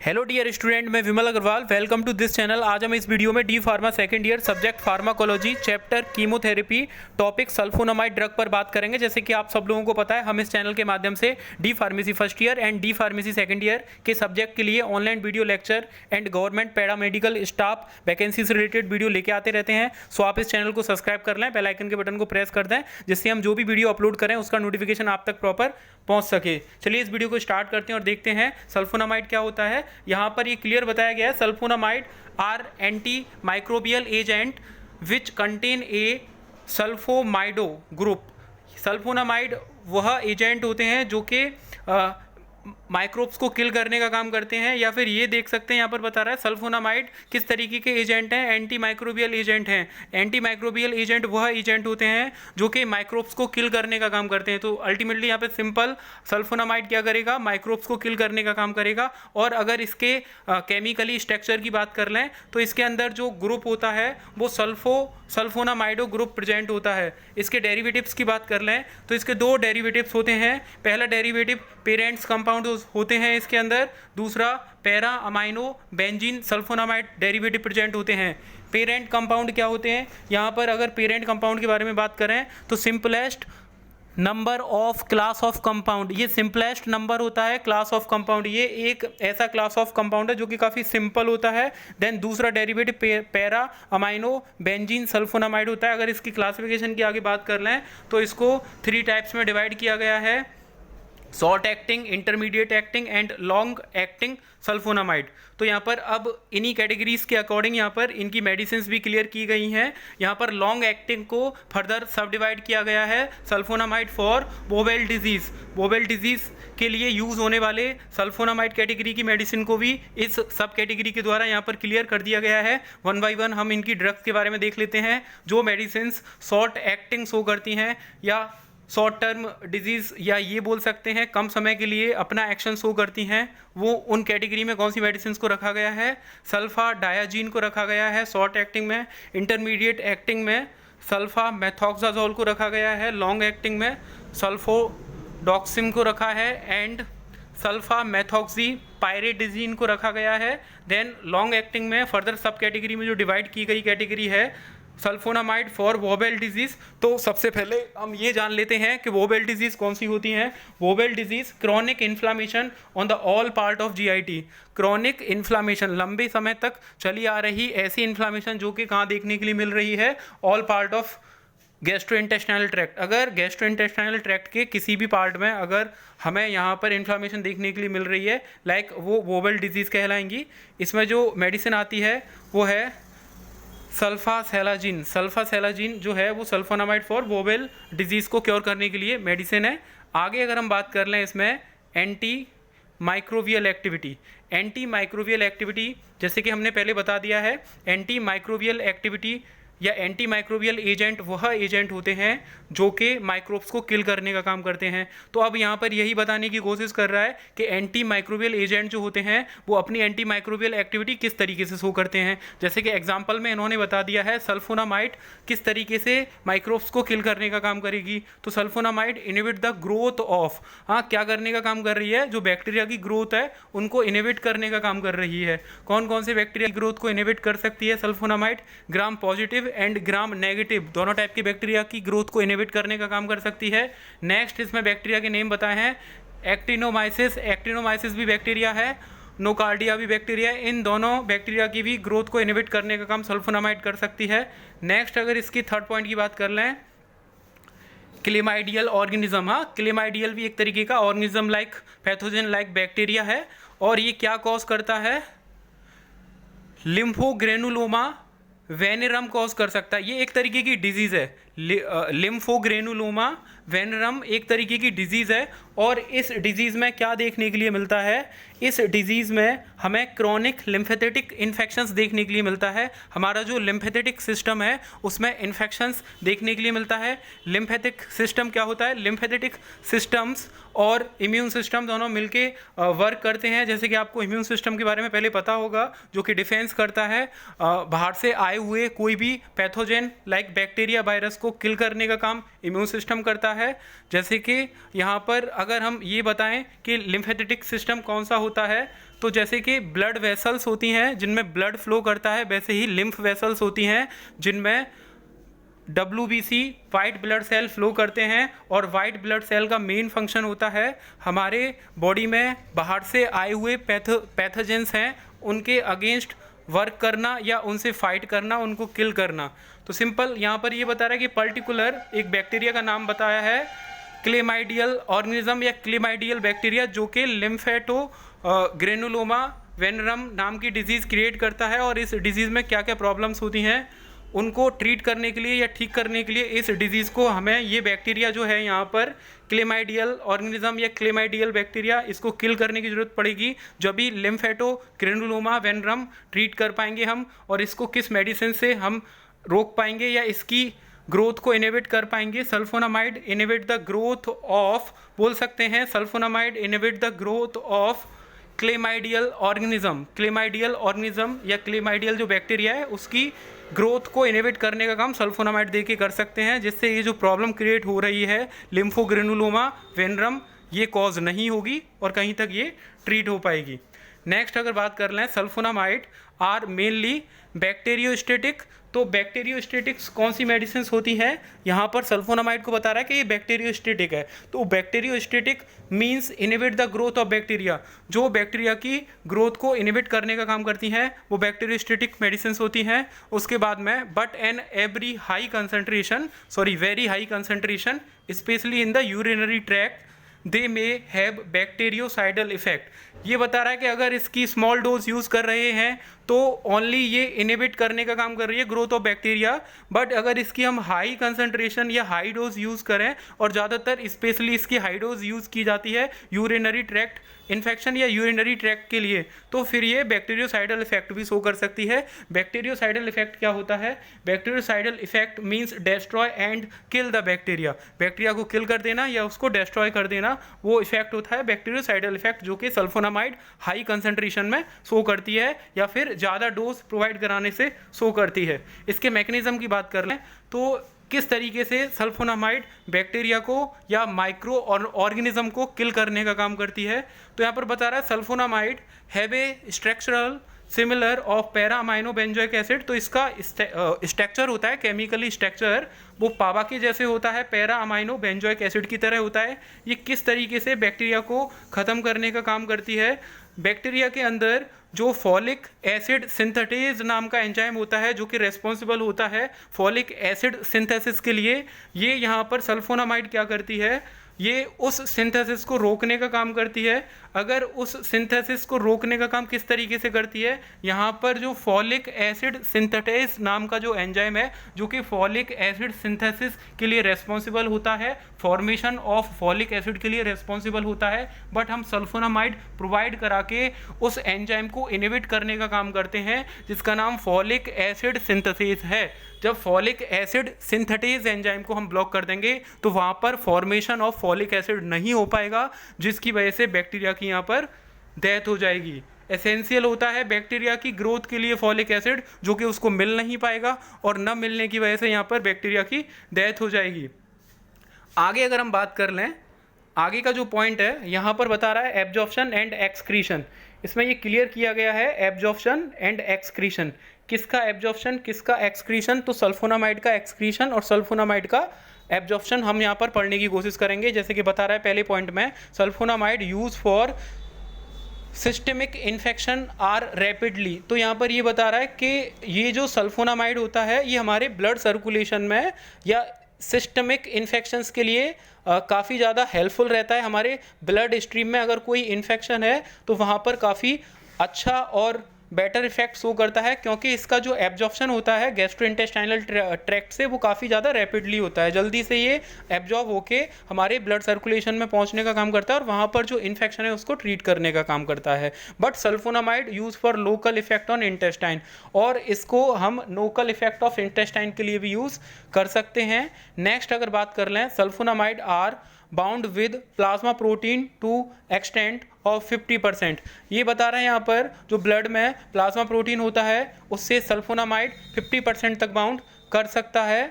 Hello dear student, मैं Vimal Agrawal. Welcome to this channel. आज हम इस वीडियो में D pharma second year subject pharmacology chapter chemotherapy topic sulfonamide drug पर बात करेंगे। जैसे कि आप सब लोगों को पता है, हम इस चैनल के माध्यम से D pharmacy first year and D pharmacy second year के सब्जेक्ट के लिए online video lecture and government paramedical staff vacancy से रिलेटेड वीडियो लेके आते रहते हैं। सो आप इस चैनल को सब्सक्राइब कर लें, बेल आइकन के बटन को प्रेस कर दें, जिससे हम जो भी वीडियो अपलोड करें उसका नोटिफिकेशन आप तक प्रॉपर पहुंच सके। चलिए इस वीडियो को स्टार्ट करते हैं और देखते हैं सल्फोनामाइड क्या होता है। यहाँ पर ये क्लियर बताया गया है, sulfonamide are anti microbial agent which contain a sulfamido group. Sulfonamide वह एजेंट होते हैं जो कि माइक्रोब्स को किल करने का काम करते हैं, या फिर ये देख सकते हैं यहाँ पर बता रहा है सल्फोनामाइड किस तरीके के एजेंट हैं, एंटी माइक्रोबियल एजेंट हैं। एंटी माइक्रोबियल एजेंट वह एजेंट होते हैं जो कि माइक्रोब्स को किल करने का काम करते हैं। तो अल्टीमेटली यहाँ पे सिंपल सल्फोनामाइड क्या करेगा, माइक्रोब्स को किल करने का काम करेगा। और अगर इसके केमिकली स्ट्रक्चर की बात कर लें तो इसके अंदर जो ग्रुप होता है वो सल्फोनामाइडो ग्रुप प्रेजेंट होता है। इसके डेरिवेटिव्स की बात कर लें तो इसके दो डेरिवेटिव्स होते हैं। पहला डेरिवेटिव पेरेंट्स कंपाउंड होते हैं इसके अंदर, दूसरा para amino benzene sulphonamide derivative present होते हैं। पेरेंट कंपाउंड क्या होते हैं, यहाँ पर अगर पेरेंट कंपाउंड के बारे में बात करें तो simplest number of class of compound, ये सिंपलेस्ट नंबर होता है क्लास ऑफ कंपाउंड। ये एक ऐसा क्लास ऑफ कंपाउंड है जो कि काफ़ी सिंपल होता है। देन दूसरा derivative para amino benzene sulphonamide होता है। अगर इसकी क्लासिफिकेशन की आगे बात कर लें तो इसको 3 टाइप्स में डिवाइड किया गया है: short acting, intermediate acting and long acting sulphonamide. तो यहाँ पर अब इन्हीं कैटेगरीज के अकॉर्डिंग यहाँ पर इनकी मेडिसिन भी क्लियर की गई हैं। यहाँ पर लॉन्ग एक्टिंग को फर्दर सब डिवाइड किया गया है sulphonamide for bowel disease. Bowel disease के लिए यूज़ होने वाले सल्फोनामाइड कैटेगरी की मेडिसिन को भी इस सब कैटेगरी के द्वारा यहाँ पर क्लियर कर दिया गया है। वन बाई वन हम इनकी ड्रग्स के बारे में देख लेते हैं। जो मेडिसिन शॉर्ट एक्टिंग शो करती हैं या शॉर्ट टर्म डिजीज़, या ये बोल सकते हैं कम समय के लिए अपना एक्शन शो करती हैं, वो उन कैटेगरी में कौन सी मेडिसिन को रखा गया है, सल्फा डायाजीन को रखा गया है शॉर्ट एक्टिंग में। इंटरमीडिएट एक्टिंग में सल्फा मेथॉक्साजोल को रखा गया है। लॉन्ग एक्टिंग में सल्फोडॉक्सिम को रखा है एंड सल्फा मेथॉक्सी पायरिडिजीन को रखा गया है। देन लॉन्ग एक्टिंग में फर्दर सब कैटेगरी में जो डिवाइड की गई कैटेगरी है सल्फोनामाइड फॉर वोबेल डिजीज़। तो सबसे पहले हम ये जान लेते हैं कि वोबेल डिजीज़ कौन सी होती हैं। Bowel disease chronic inflammation on the all part of GIT. Chronic inflammation, लंबे समय तक चली आ रही ऐसी इन्फ्लामेशन जो कि कहाँ देखने के लिए मिल रही है, all part of gastrointestinal tract. अगर गैस्ट्रोइंटेस्टाइनल ट्रैक्ट के किसी भी पार्ट में अगर हमें यहाँ पर इन्फ्लामेशन देखने के लिए मिल रही है, लाइक वो वोबेल डिजीज़ कहलाएंगी। इसमें जो मेडिसिन आती है वो है सल्फासेलाजिन। सल्फासेलाजिन जो है वो सल्फोनामाइड फॉर वोबेल डिजीज़ को क्योर करने के लिए मेडिसिन है। आगे अगर हम बात कर लें इसमें anti microbial activity. Anti microbial activity जैसे कि हमने पहले बता दिया है, एंटी माइक्रोबियल एक्टिविटी या एंटी माइक्रोबियल एजेंट वह एजेंट होते हैं जो कि माइक्रोब्स को किल करने का काम करते हैं। तो अब यहाँ पर यही बताने की कोशिश कर रहा है कि एंटी माइक्रोबियल एजेंट जो होते हैं वो अपनी एंटी माइक्रोबियल एक्टिविटी किस तरीके से शो करते हैं। जैसे कि एग्जांपल में इन्होंने बता दिया है सल्फोनामाइड किस तरीके से माइक्रोब्स को किल करने का काम करेगी। तो sulphonamide inhibit the growth of, हाँ क्या करने का काम कर रही है, जो बैक्टीरिया की ग्रोथ है उनको इनहिबिट करने का काम कर रही है। कौन कौन से बैक्टीरिया की ग्रोथ को इनहिबिट कर सकती है sulphonamide? Gram positive and gram negative दोनों टाइप की बैक्टीरिया की ग्रोथ को इनहिबिट करने का काम कर सकती है। नेक्स्ट इसमें बैक्टीरिया के नेम बताए हैं, एक्टिनोमाइसिस। एक्टिनोमाइसिस भी बैक्टीरिया है, नोकार्डिया भी बैक्टीरिया है। इन दोनों बैक्टीरिया की भी ग्रोथ को इनहिबिट करने का काम सल्फोनामाइड कर सकती है। नेक्स्ट अगर इसकी थर्ड पॉइंट की बात कर लें, क्लेमाइडियल ऑर्गेनिज्म। हाँ, क्लेमाइडियल भी एक तरीके का organism like pathogen like bacteria है, और ये क्या कॉज करता है, लिम्फोग्रेनुलोमा वेनेरम कॉज कर सकता है। ये एक तरीके की डिजीज़ है, लिम्फोग्रेनुलोमा वेनेरम एक तरीके की डिजीज़ है। और इस डिजीज़ में क्या देखने के लिए मिलता है, इस डिजीज़ में हमें क्रॉनिक लिम्फेथेटिक इन्फेक्शंस देखने के लिए मिलता है। हमारा जो लिम्फेथेटिक सिस्टम है उसमें इन्फेक्शंस देखने के लिए मिलता है। लिम्फेटिक सिस्टम क्या होता है, लिम्फेथेटिक सिस्टम्स और इम्यून सिस्टम दोनों मिलके वर्क करते हैं। जैसे कि आपको इम्यून सिस्टम के बारे में पहले पता होगा, जो कि डिफेंस करता है बाहर से आए हुए कोई भी पैथोजन लाइक बैक्टीरिया वायरस को किल करने का काम इम्यून सिस्टम करता है। जैसे कि यहाँ पर अगर हम ये बताएं कि लिम्फेटिक सिस्टम कौन सा होता है, तो जैसे कि ब्लड वेसल्स होती हैं जिनमें ब्लड फ्लो करता है, वैसे ही लिम्फ वेसल्स होती हैं जिनमें WBC white blood cell flow करते हैं। और वाइट ब्लड सेल का मेन फंक्शन होता है हमारे बॉडी में बाहर से आए हुए पैथोजेंस हैं उनके अगेंस्ट वर्क करना या उनसे फाइट करना, उनको किल करना। तो सिंपल यहाँ पर ये बता रहा है कि पर्टिकुलर एक बैक्टीरिया का नाम बताया है, क्लेमाइडियल ऑर्गेनिज्म या क्लेमाइडियल बैक्टीरिया, जो कि लिम्फेटो ग्रेनुलोमा वेनरम नाम की डिजीज़ क्रिएट करता है। और इस डिजीज़ में क्या क्या प्रॉब्लम्स होती हैं उनको ट्रीट करने के लिए या ठीक करने के लिए इस डिजीज़ को हमें ये बैक्टीरिया जो है यहाँ पर क्लेमाइडियल ऑर्गेनिज्म या क्लेमाइडियल बैक्टीरिया, इसको किल करने की ज़रूरत पड़ेगी। जब भी लिम्फेटो ग्रेनुलोमा वेनरम ट्रीट कर पाएंगे हम, और इसको किस मेडिसिन से हम रोक पाएंगे या इसकी ग्रोथ को इनहिबिट कर पाएंगे। Sulphonamide inhibit the growth of, बोल सकते हैं sulphonamide inhibit the growth of chlamydial organism. Chlamydial organism या क्लेमाइडियल जो बैक्टीरिया है उसकी ग्रोथ को इनहिबिट करने का काम सल्फोनामाइड दे के कर सकते हैं, जिससे ये जो प्रॉब्लम क्रिएट हो रही है लिम्फोग्रेनुलोमा वेनरम, ये कॉज नहीं होगी और कहीं तक ये ट्रीट हो पाएगी। नेक्स्ट अगर बात कर लें, सल्फोनामाइड आर मेनली बैक्टीरियोस्टेटिक। तो बैक्टीरियोस्टेटिक्स कौन सी मेडिसिन होती है, यहाँ पर सल्फोनामाइड को बता रहा है कि ये बैक्टीरियोस्टेटिक है। तो bacteriostatic means inhibit the growth of bacteria, जो बैक्टीरिया की ग्रोथ को इनहिबिट करने का काम करती हैं वो बैक्टीरियोस्टेटिक मेडिसिन होती हैं। उसके बाद में but an every high concentration, sorry very high concentration specially in the urinary tract they may have bacteriocidal effect. ये बता रहा है कि अगर इसकी स्मॉल डोज यूज़ कर रहे हैं तो ओनली ये इनहिबिट करने का काम कर रही है ग्रोथ ऑफ बैक्टीरिया, बट अगर इसकी हम हाई कंसंट्रेशन या हाई डोज यूज़ करें, और ज़्यादातर स्पेशली इसकी हाई डोज यूज़ की जाती है यूरिनरी ट्रैक्ट इन्फेक्शन या यूरिनरी ट्रैक्ट के लिए, तो फिर ये बैक्टीरियोसाइडल इफेक्ट भी शो कर सकती है। बैक्टीरियोसाइडल इफेक्ट क्या होता है? Bacteriocidal effect means destroy and kill the bacteria. Bacteria को किल कर देना या उसको डेस्ट्रॉय कर देना, वो इफेक्ट होता है बैक्टीरियोसाइडल इफेक्ट, जो कि सल्फोनामाइड हाई कंसंट्रेशन में शो करती है या फिर ज़्यादा डोज प्रोवाइड कराने से शो करती है। इसके मैकेनिज्म की बात कर लें तो किस तरीके से सल्फोनामाइड बैक्टीरिया को या माइक्रो ऑर्गेनिज्म को किल करने का काम करती है। तो यहाँ पर बता रहा है sulphonamide have a structural similar of para amino benzoic acid. तो इसका स्ट्रक्चर होता है, केमिकली स्ट्रक्चर वो पावा के जैसे होता है, पैरा अमाइनो बेंजोइक एसिड की तरह होता है। ये किस तरीके से बैक्टीरिया को ख़त्म करने का काम करती है? बैक्टीरिया के अंदर जो फॉलिक एसिड सिंथेटेज नाम का एंजाइम होता है जो कि रेस्पॉन्सिबल होता है फॉलिक एसिड सिंथेसिस के लिए, ये यहाँ पर सल्फोनामाइड क्या करती है, ये उस सिंथेसिस को रोकने का काम करती है। अगर उस सिंथेसिस को रोकने का काम किस तरीके से करती है, यहाँ पर जो फॉलिक एसिड सिंथेटेज नाम का जो एंजाइम है जो कि फॉलिक एसिड सिंथेसिस के लिए रेस्पॉन्सिबल होता है, फॉर्मेशन ऑफ फॉलिक एसिड के लिए रेस्पॉन्सिबल होता है, बट हम सल्फोनामाइड प्रोवाइड करा के उस एंजाइम को इनहिबिट करने का काम करते हैं, जिसका नाम फॉलिक एसिड सिंथेसिस है। जब फॉलिक एसिड सिंथेटेज एंजाइम को हम ब्लॉक कर देंगे तो वहाँ पर फॉर्मेशन ऑफ फॉलिक एसिड नहीं हो पाएगा, जिसकी वजह से बैक्टीरिया की यहाँ पर डेथ हो जाएगी। एसेंशियल होता है बैक्टीरिया की ग्रोथ के लिए फॉलिक एसिड, जो कि उसको मिल नहीं पाएगा और न मिलने की वजह से यहाँ पर बैक्टीरिया की डेथ हो जाएगी। आगे अगर हम बात कर लें, आगे का जो पॉइंट है यहाँ पर बता रहा है एब्जॉर्प्शन एंड एक्सक्रीशन। इसमें ये क्लियर किया गया है एब्जॉर्प्शन एंड एक्सक्रीशन, किसका एब्जॉर्प्शन किसका एक्सक्रीशन। तो सल्फोनामाइड का एक्सक्रीशन और सल्फोनामाइड का एब्जॉर्प्शन हम यहाँ पर पढ़ने की कोशिश करेंगे। जैसे कि बता रहा है पहले पॉइंट में, sulphonamide use for systemic infection are rapidly. तो यहाँ पर ये बता रहा है कि ये जो सल्फोनामाइड होता है ये हमारे ब्लड सर्कुलेशन में या सिस्टमिक इन्फेक्शंस के लिए काफ़ी ज़्यादा हेल्पफुल रहता है। हमारे ब्लड स्ट्रीम में अगर कोई इन्फेक्शन है तो वहाँ पर काफ़ी अच्छा और बेटर इफेक्ट शो करता है, क्योंकि इसका जो एब्जॉर्प्शन होता है गैस्ट्रोइंटेस्टाइनल ट्रैक्ट से वो काफ़ी ज़्यादा रैपिडली होता है, जल्दी से ये एब्जॉर्ब होके हमारे ब्लड सर्कुलेशन में पहुंचने का काम करता है और वहाँ पर जो इन्फेक्शन है उसको ट्रीट करने का काम करता है। But sulphonamide use for local effect on intestine, और इसको हम लोकल इफेक्ट ऑफ इंटेस्टाइन के लिए भी यूज़ कर सकते हैं। नेक्स्ट अगर बात कर लें, sulphonamide are bound with plasma protein to extent of 50%। ये बता रहे हैं यहाँ पर जो ब्लड में प्लाज्मा प्रोटीन होता है उससे सल्फोनामाइड 50% तक बाउंड कर सकता है।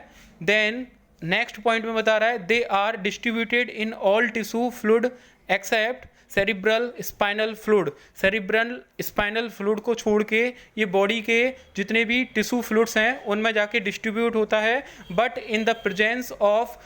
देन नेक्स्ट पॉइंट में बता रहा है they are distributed in all tissue fluid except cerebral spinal fluid, cerebral spinal fluid को छोड़ के ये बॉडी के जितने भी टिश्यू फ्लूइड्स हैं उनमें जाके डिस्ट्रीब्यूट होता है, but in the presence of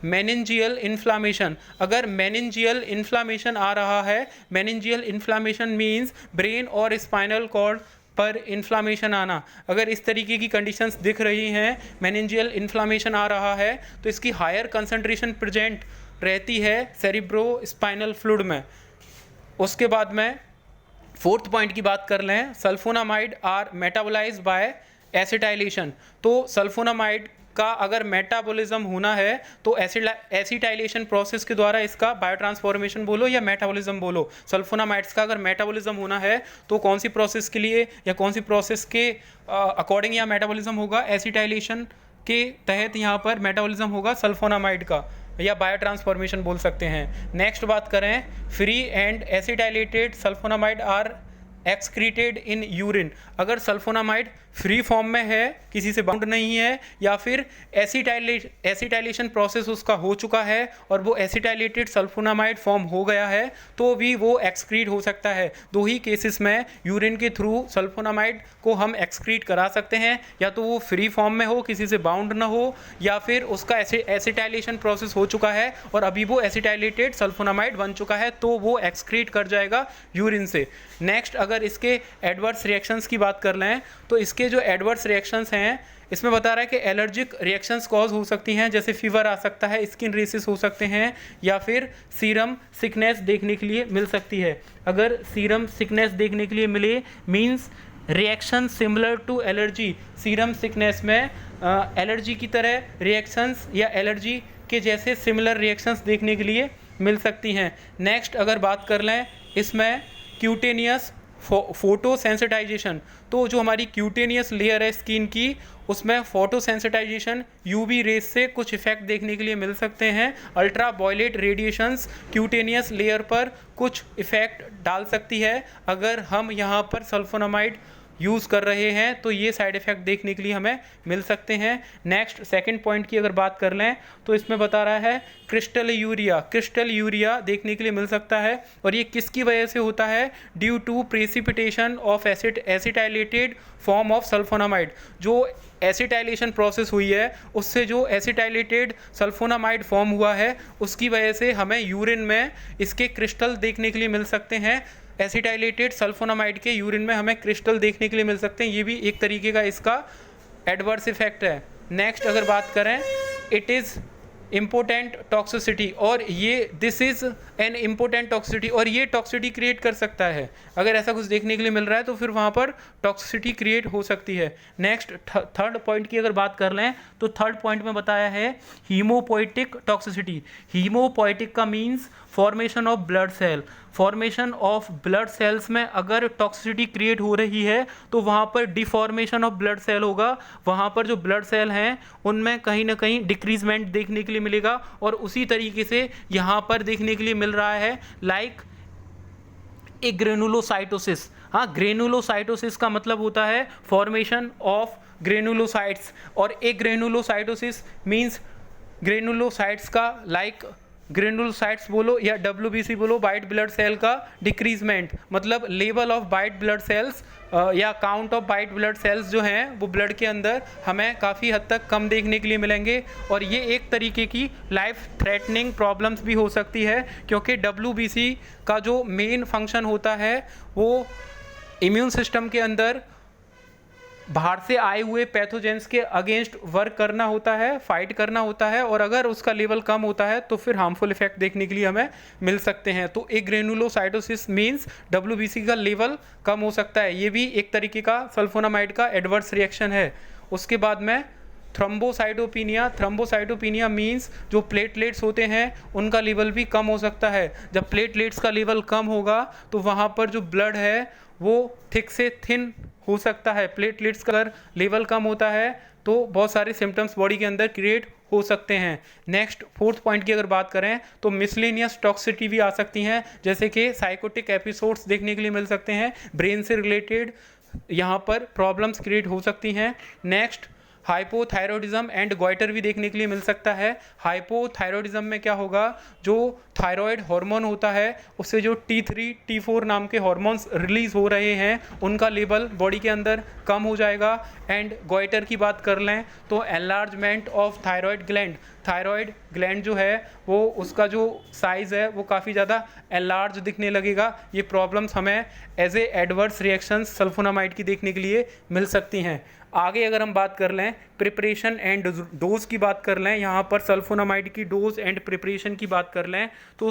meningeal inflammation. अगर मेनिंजियल इन्फ्लामेशन आ रहा है, मेनिंजियल इन्फ्लामेशन मीन्स ब्रेन और स्पाइनल कॉर्ड पर इन्फ्लामेशन आना, अगर इस तरीके की कंडीशंस दिख रही हैं, मेनिंजियल इन्फ्लामेशन आ रहा है, तो इसकी हायर कंसंट्रेशन प्रेजेंट रहती है सेरिब्रो स्पाइनल फ्लूइड में। उसके बाद में फोर्थ पॉइंट की बात कर लें, sulphonamide are metabolize by acetylation. तो सल्फोनामाइड का अगर मेटाबॉलिज्म होना है तो एसिटाइलेशन प्रोसेस के द्वारा इसका बायोट्रांसफॉर्मेशन बोलो या मेटाबॉलिज्म बोलो, सल्फोनामाइड्स का अगर मेटाबॉलिज्म होना है तो कौन सी प्रोसेस के लिए या कौन सी प्रोसेस के अकॉर्डिंग यहाँ मेटाबॉलिज्म होगा, एसिटाइलेशन के तहत यहाँ पर मेटाबॉलिज्म होगा सल्फोनामाइड का, या बायोट्रांसफॉर्मेशन बोल सकते हैं। नेक्स्ट बात करें, free and acetylated sulfonamide are excreted in urine. अगर सल्फोनामाइड फ्री फॉर्म में है, किसी से बाउंड नहीं है, या फिर एसिटाइलेशन प्रोसेस उसका हो चुका है और वो एसिटाइलेटेड सल्फोनामाइड फॉर्म हो गया है, तो भी वो एक्सक्रीट हो सकता है। दो ही केसेस में यूरिन के थ्रू सल्फोनामाइड को हम एक्सक्रीट करा सकते हैं, या तो वो फ्री फॉर्म में हो, किसी से बाउंड ना हो, या फिर उसका एसिटाइलेशन प्रोसेस हो चुका है और अभी वो एसिटाइलेटेड सल्फोनामाइड बन चुका है, तो वो एक्सक्रीट कर जाएगा यूरिन से। नेक्स्ट अगर इसके एडवर्स रिएक्शंस की बात कर लें, तो इसके जो एडवर्स रिएक्शंस हैं इसमें बता रहा है कि एलर्जिक रिएक्शंस कॉज हो सकती हैं, जैसे फीवर आ सकता है, स्किन रेसेस हो सकते हैं, या फिर सीरम सिकनेस देखने के लिए मिल सकती है। अगर सीरम सिकनेस देखने के लिए मिले means reaction similar to allergy, serum sickness में एलर्जी की तरह रिएक्शंस या एलर्जी के जैसे सिमिलर रिएक्शंस देखने के लिए मिल सकती हैं। नेक्स्ट अगर बात कर लें इसमें क्यूटेनियस फोटो सेंसिटाइजेशन, तो जो हमारी क्यूटेनियस लेयर है स्किन की, उसमें फोटो सेंसिटाइजेशन यूवी रेस से कुछ इफेक्ट देखने के लिए मिल सकते हैं। Ultra violet radiations cutaneous layer पर कुछ इफेक्ट डाल सकती है। अगर हम यहाँ पर सल्फोनामाइड यूज़ कर रहे हैं तो ये साइड इफ़ेक्ट देखने के लिए हमें मिल सकते हैं। नेक्स्ट सेकंड पॉइंट की अगर बात कर लें तो इसमें बता रहा है क्रिस्टल यूरिया देखने के लिए मिल सकता है, और ये किसकी वजह से होता है, due to precipitation of acetylated form of sulfonamide. जो एसिटाइलेशन प्रोसेस हुई है उससे जो एसिटाइलेटेड सल्फोनामाइड फॉर्म हुआ है उसकी वजह से हमें यूरिन में इसके क्रिस्टल देखने के लिए मिल सकते हैं। एसिटाइलेटेड सल्फोनामाइड के यूरिन में हमें क्रिस्टल देखने के लिए मिल सकते हैं, ये भी एक तरीके का इसका एडवर्स इफेक्ट है। नेक्स्ट अगर बात करें, इट इज़ इम्पोर्टेंट टॉक्सिसिटी, और ये this is an important toxicity, और ये टॉक्सिसिटी क्रिएट कर सकता है। अगर ऐसा कुछ देखने के लिए मिल रहा है तो फिर वहाँ पर टॉक्सिसिटी क्रिएट हो सकती है। नेक्स्ट थर्ड पॉइंट की अगर बात कर लें तो थर्ड पॉइंट में बताया है हीमोपोइटिक टॉक्सिसिटी। हीमोपोइटिक का means formation of blood cell, formation of blood cells में अगर टॉक्सिसिटी क्रिएट हो रही है तो वहाँ पर डिफॉर्मेशन ऑफ ब्लड सेल होगा, वहाँ पर जो ब्लड सेल हैं उनमें कहीं ना कहीं डिक्रीजमेंट देखने के लिए मिलेगा। और उसी तरीके से यहाँ पर देखने के लिए मिल रहा है लाइक ए ग्रेनुलोसाइटोसिस। हाँ, ग्रेनुलोसाइटोसिस का मतलब होता है फॉर्मेशन ऑफ ग्रेनुलोसाइट्स, और ए ग्रेनुलोसाइटोसिस मीन्स ग्रेनुलोसाइट्स का लाइक ग्रेनुलोसाइट्स बोलो या WBC बोलो, वाइट ब्लड सेल का डिक्रीजमेंट, मतलब level of white blood cells या count of white blood cells जो हैं वो ब्लड के अंदर हमें काफ़ी हद तक कम देखने के लिए मिलेंगे। और ये एक तरीके की लाइफ थ्रेटनिंग प्रॉब्लम्स भी हो सकती है, क्योंकि WBC का जो मेन फंक्शन होता है वो इम्यून सिस्टम के अंदर बाहर से आए हुए पैथोजेंस के अगेंस्ट वर्क करना होता है, फाइट करना होता है, और अगर उसका लेवल कम होता है तो फिर हार्मफुल इफेक्ट देखने के लिए हमें मिल सकते हैं। तो एक ग्रेनुलोसाइटोसिस मींस WBC का लेवल कम हो सकता है, ये भी एक तरीके का सल्फोनामाइड का एडवर्स रिएक्शन है। उसके बाद में थ्रोम्बोसाइटोपिनिया मींस जो प्लेटलेट्स होते हैं उनका लेवल भी कम हो सकता है। जब प्लेटलेट्स का लेवल कम होगा तो वहाँ पर जो ब्लड है वो थिक से थिन हो सकता है। प्लेटलेट्स का अगर लेवल कम होता है तो बहुत सारे सिम्टम्स बॉडी के अंदर क्रिएट हो सकते हैं। नेक्स्ट फोर्थ पॉइंट की अगर बात करें तो मिसलेनियस टॉक्सिसिटी भी आ सकती हैं, जैसे कि साइकोटिक एपिसोड्स देखने के लिए मिल सकते हैं, ब्रेन से रिलेटेड यहाँ पर प्रॉब्लम्स क्रिएट हो सकती हैं। नेक्स्ट हाइपोथायरॉयडिज्म एंड गॉइटर भी देखने के लिए मिल सकता है। हाइपोथायरॉयडिज्म में क्या होगा, जो थायराइड हार्मोन होता है उससे जो T3 T4 नाम के हार्मोन्स रिलीज हो रहे हैं उनका लेवल बॉडी के अंदर कम हो जाएगा। एंड गॉइटर की बात कर लें तो एनलार्जमेंट ऑफ थायराइड ग्लैंड जो है वो उसका जो साइज़ है वो काफ़ी ज़्यादा एनलार्ज दिखने लगेगा। ये प्रॉब्लम्स हमें as a adverse reactions sulphonamide की देखने के लिए मिल सकती हैं। आगे अगर हम बात कर लें प्रिपरेशन एंड डोज की बात कर लें, यहाँ पर सल्फोनामाइड की डोज एंड प्रिपरेशन की बात कर लें तो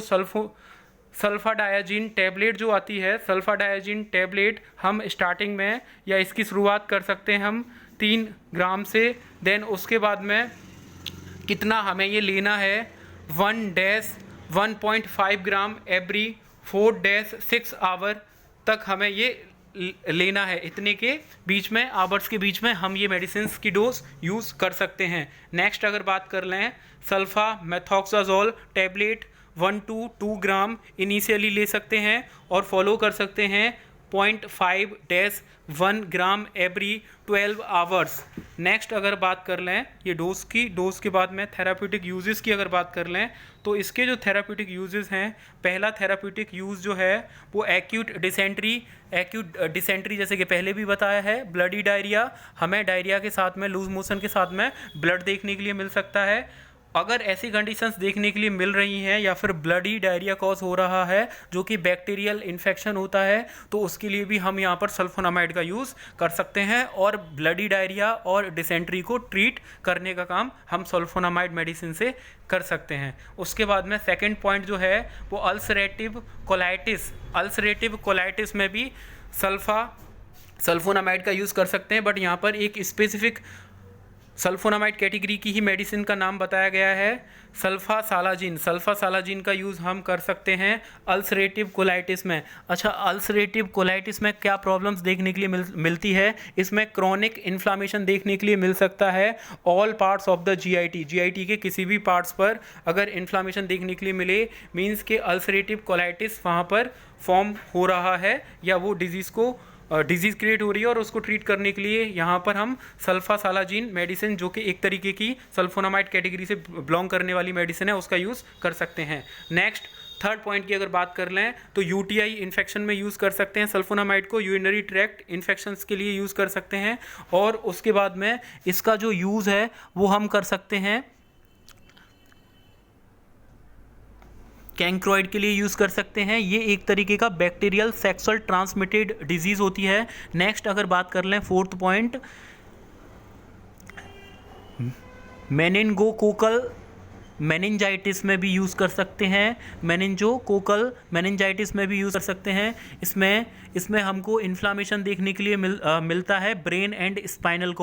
सल्फाडायाजिन टैबलेट जो आती है, सल्फाडायाजिन टैबलेट हम स्टार्टिंग में या इसकी शुरुआत कर सकते हैं हम 3 ग्राम से। देन उसके बाद में कितना हमें ये लेना है 1.5 ग्राम एवरी 4-6 आवर तक हमें ये लेना है। इतने के बीच में आवर्स के बीच में हम ये मेडिसिन की डोज यूज़ कर सकते हैं। नेक्स्ट अगर बात कर लें sulfamethoxazole tablet 1 to 2 gram initially ले सकते हैं और फॉलो कर सकते हैं 0.5-1 ग्राम एवरी 12 आवर्स। नेक्स्ट अगर बात कर लें ये डोज के बाद में थेराप्यूटिक यूजेस की अगर बात कर लें तो इसके जो थेराप्यूटिक यूजेस हैं, पहला थेराप्यूटिक यूज़ जो है वो एक्यूट डिसेंट्री जैसे कि पहले भी बताया है, ब्लडी डायरिया, हमें डायरिया के साथ में लूज मोशन के साथ में ब्लड देखने के लिए मिल सकता है। अगर ऐसी कंडीशंस देखने के लिए मिल रही हैं या फिर ब्लडी डायरिया कॉज हो रहा है जो कि बैक्टीरियल इन्फेक्शन होता है तो उसके लिए भी हम यहाँ पर सल्फोनामाइड का यूज़ कर सकते हैं और ब्लडी डायरिया और डिसेंट्री को ट्रीट करने का काम हम सल्फोनामाइड मेडिसिन से कर सकते हैं। उसके बाद में सेकेंड पॉइंट जो है वो अल्सरेटिव कोलाइटिस में भी सल्फोनामाइड का यूज़ कर सकते हैं, बट यहाँ पर एक स्पेसिफिक सल्फोनामाइड कैटेगरी की ही मेडिसिन का नाम बताया गया है, सल्फासालाजिन का यूज़ हम कर सकते हैं अल्सरेटिव कोलाइटिस में। अच्छा, अल्सरेटिव कोलाइटिस में क्या प्रॉब्लम्स देखने के लिए मिलती है, इसमें क्रॉनिक इन्फ्लामेशन देखने के लिए मिल सकता है। All parts of the GIT के किसी भी पार्ट्स पर अगर इन्फ्लामेशन देखने के लिए मिले मीन्स के अल्सरेटिव कोलाइटिस वहाँ पर फॉर्म हो रहा है या वो डिजीज़ क्रिएट हो रही है और उसको ट्रीट करने के लिए यहाँ पर हम सल्फासालाजिन मेडिसिन जो कि एक तरीके की सल्फोनामाइड कैटेगरी से बिलोंग करने वाली मेडिसिन है उसका यूज़ कर सकते हैं। नेक्स्ट थर्ड पॉइंट की अगर बात कर लें तो यूटीआई इन्फेक्शन में यूज़ कर सकते हैं सल्फोनामाइड को, यूरिनरी ट्रैक्ट इन्फेक्शंस के लिए यूज़ कर सकते हैं। और उसके बाद में इसका जो यूज़ है वो हम कर सकते हैं कैंक्रोइड के लिए यूज़ कर सकते हैं। ये एक तरीके का बैक्टीरियल सेक्सुअल ट्रांसमिटेड डिजीज़ होती है। नेक्स्ट अगर बात कर लें फोर्थ पॉइंट मेनिनगोकोकल मेनिंजाइटिस में भी यूज़ कर सकते हैं, मेनिंजोकोकल मेनिंजाइटिस में भी यूज़ कर सकते हैं। इसमें हमको इन्फ्लामेशन देखने के लिए मिलता है ब्रेन एंड स्पाइनल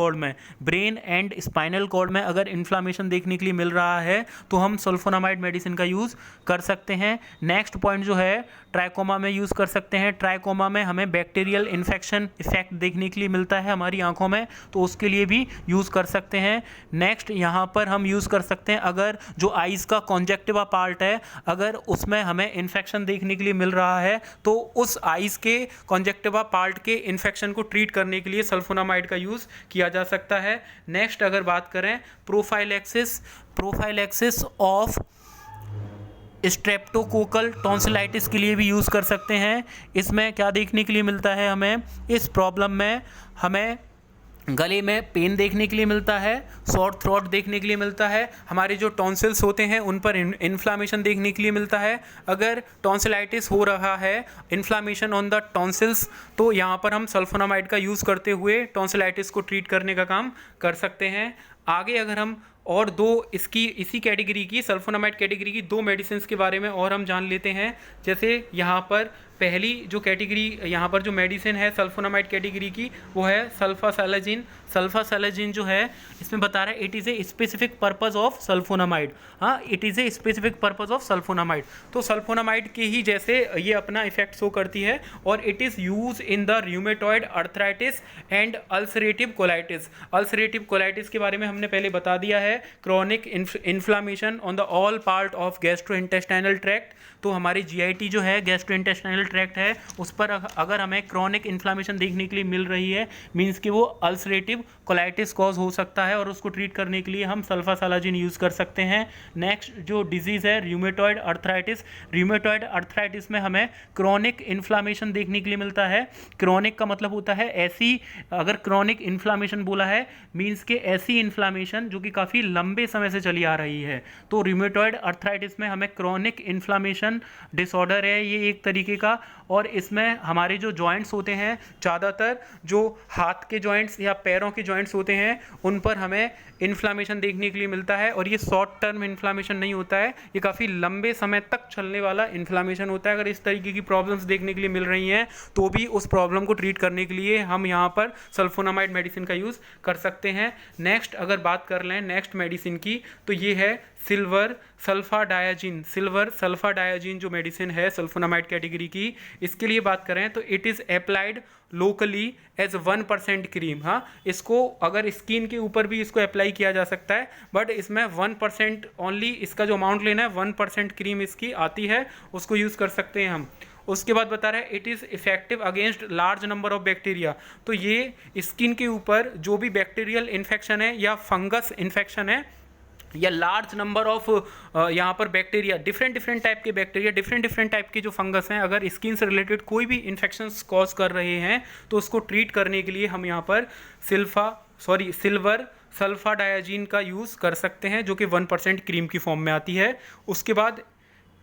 कॉर्ड में अगर इन्फ्लामेशन देखने के लिए मिल रहा है तो हम सल्फोनामाइड मेडिसिन का यूज़ कर सकते हैं। नेक्स्ट पॉइंट जो है ट्राइकोमा में यूज़ कर सकते हैं। ट्राइकोमा में हमें बैक्टीरियल इन्फेक्शन इफेक्ट देखने के लिए मिलता है हमारी आंखों में, तो उसके लिए भी यूज़ कर सकते हैं। नेक्स्ट यहाँ पर हम यूज़ कर सकते हैं अगर जो आइज़ का कॉन्जेक्टिवा पार्ट है अगर उसमें हमें इन्फेक्शन देखने के लिए मिल रहा है तो उस आइज़ के कॉन्जेक्टिवा पार्ट के इन्फेक्शन को ट्रीट करने के लिए सल्फोनामाइड का यूज़ किया जा सकता है। नेक्स्ट अगर बात करें प्रोफाइलैक्सिस ऑफ स्ट्रेप्टोकोकल टॉन्सिलाइटिस के लिए भी यूज़ कर सकते हैं। इसमें क्या देखने के लिए मिलता है, हमें इस प्रॉब्लम में हमें गले में पेन देखने के लिए मिलता है, सॉर थ्रोट देखने के लिए मिलता है, हमारे जो टॉन्सिल्स होते हैं उन पर इन्फ्लामेशन देखने के लिए मिलता है। अगर टॉन्सिलाइटिस हो रहा है, इन्फ्लामेशन ऑन द टॉन्सिल्स, तो यहाँ पर हम सल्फोनामाइड का यूज़ करते हुए टॉन्सिलाइटिस को ट्रीट करने का काम कर सकते हैं। आगे अगर हम और इसी कैटेगरी की सल्फोनामाइड कैटेगरी की 2 मेडिसिन के बारे में और हम जान लेते हैं। जैसे यहाँ पर पहली जो कैटेगरी यहाँ पर जो मेडिसिन है सल्फोनामाइड कैटेगरी की वो है सल्फासालाजिन जो है इसमें बता रहा है it is a specific purpose of sulfonamide. हाँ, it is a specific purpose of sulfonamide. तो सल्फोनामाइड के ही जैसे ये अपना इफेक्ट शो करती है और it is use in the rheumatoid arthritis and ulcerative colitis. Ulcerative colitis के बारे में हमने पहले बता दिया है है chronic inflammation on the all part of gastrointestinal tract. तो हमारी GIT जो है गैस्ट्रोइंटेस्टाइनल ट्रैक्ट है उस पर अगर हमें क्रॉनिक इन्फ्लामेशन देखने के लिए मिल रही है मीन्स कि वो अल्सरेटिव कोलाइटिस कॉज हो सकता है और उसको ट्रीट करने के लिए हम सल्फासालाजिन यूज़ कर सकते हैं। नेक्स्ट जो डिजीज़ है रूमेटॉइड अर्थराइटिस। रूमेटॉइड अर्थराइटिस में हमें क्रॉनिक इन्फ्लामेशन देखने के लिए मिलता है। क्रॉनिक का मतलब होता है ऐसी, अगर क्रॉनिक इन्फ्लामेशन बोला है मीन्स के ऐसी इन्फ्लामेशन जो कि काफ़ी लंबे समय से चली आ रही है। तो रूमेटॉइड अर्थराइटिस में हमें क्रॉनिक इन्फ्लामेशन डिसऑर्डर है ये एक तरीके का, और इसमें हमारे जो जॉइंट्स होते हैं ज़्यादातर जो हाथ के जॉइंट्स या पैरों के जॉइंट्स होते हैं उन पर हमें इन्फ्लामेशन देखने के लिए मिलता है। और ये शॉर्ट टर्म इन्फ्लामेशन नहीं होता है, ये काफ़ी लंबे समय तक चलने वाला इन्फ्लामेशन होता है। अगर इस तरीके की प्रॉब्लम्स देखने के लिए मिल रही हैं तो भी उस प्रॉब्लम को ट्रीट करने के लिए हम यहाँ पर सल्फोनामाइड मेडिसिन का यूज़ कर सकते हैं। नेक्स्ट अगर बात कर लें नेक्स्ट मेडिसिन की तो ये है सिल्वर सल्फाडायाजिन। सिल्वर सल्फाडायाजिन जो मेडिसिन है सल्फोनामाइड कैटेगरी की, इसके लिए बात करें तो it is applied locally as 1% cream. हाँ, इसको अगर स्किन के ऊपर भी इसको अप्लाई किया जा सकता है, बट इसमें 1% ओनली इसका जो अमाउंट लेना है 1% क्रीम इसकी आती है, उसको यूज़ कर सकते हैं हम। उसके बाद बता रहा है it is effective against large number of bacteria. तो ये स्किन के ऊपर जो भी बैक्टीरियल इन्फेक्शन है या फंगस इन्फेक्शन है या लार्ज नंबर ऑफ यहाँ पर बैक्टीरिया, डिफरेंट टाइप के बैक्टीरिया, डिफरेंट टाइप के जो फंगस हैं, अगर स्किन से रिलेटेड कोई भी इन्फेक्शंस कॉज कर रहे हैं तो उसको ट्रीट करने के लिए हम यहाँ पर सिल्वर सल्फाडायाजिन का यूज़ कर सकते हैं जो कि 1% क्रीम की फॉर्म में आती है। उसके बाद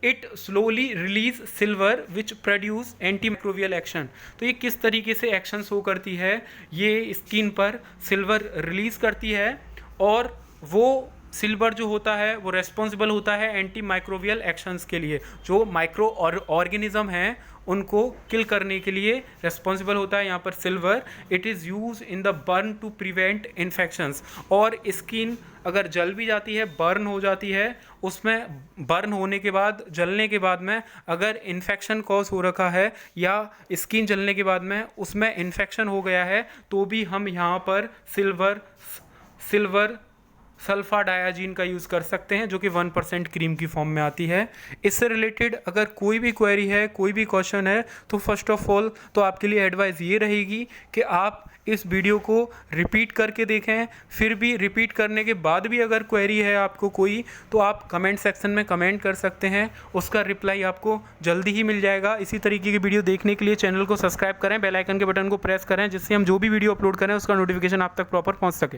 it slowly release silver which produce antimicrobial action. तो ये किस तरीके से एक्शन शो करती है, ये स्किन पर सिल्वर रिलीज करती है और वो सिल्वर जो होता है वो रेस्पॉन्सिबल होता है एंटी माइक्रोबियल एक्शंस के लिए। जो माइक्रो ऑर्गेनिज्म हैं उनको किल करने के लिए रेस्पॉन्सिबल होता है यहाँ पर silver. It is use in the burn to prevent infections. और स्किन अगर जल भी जाती है, बर्न हो जाती है, उसमें बर्न होने के बाद, जलने के बाद में अगर इन्फेक्शन कॉज हो रखा है या स्किन जलने के बाद में उसमें इन्फेक्शन हो गया है तो भी हम यहाँ पर सिल्वर सल्फाडायाजिन का यूज़ कर सकते हैं जो कि 1% क्रीम की फॉर्म में आती है। इससे रिलेटेड अगर कोई भी क्वेरी है, कोई भी क्वेश्चन है तो फर्स्ट ऑफ ऑल तो आपके लिए एडवाइस ये रहेगी कि आप इस वीडियो को रिपीट करके देखें। फिर भी रिपीट करने के बाद भी अगर क्वेरी है आपको कोई तो आप कमेंट सेक्शन में कमेंट कर सकते हैं, उसका रिप्लाई आपको जल्दी ही मिल जाएगा। इसी तरीके की वीडियो देखने के लिए चैनल को सब्सक्राइब करें, बेल आइकन के बटन को प्रेस करें जिससे हम जो भी वीडियो अपलोड करें उसका नोटिफिकेशन आप तक प्रॉपर पहुंच सके।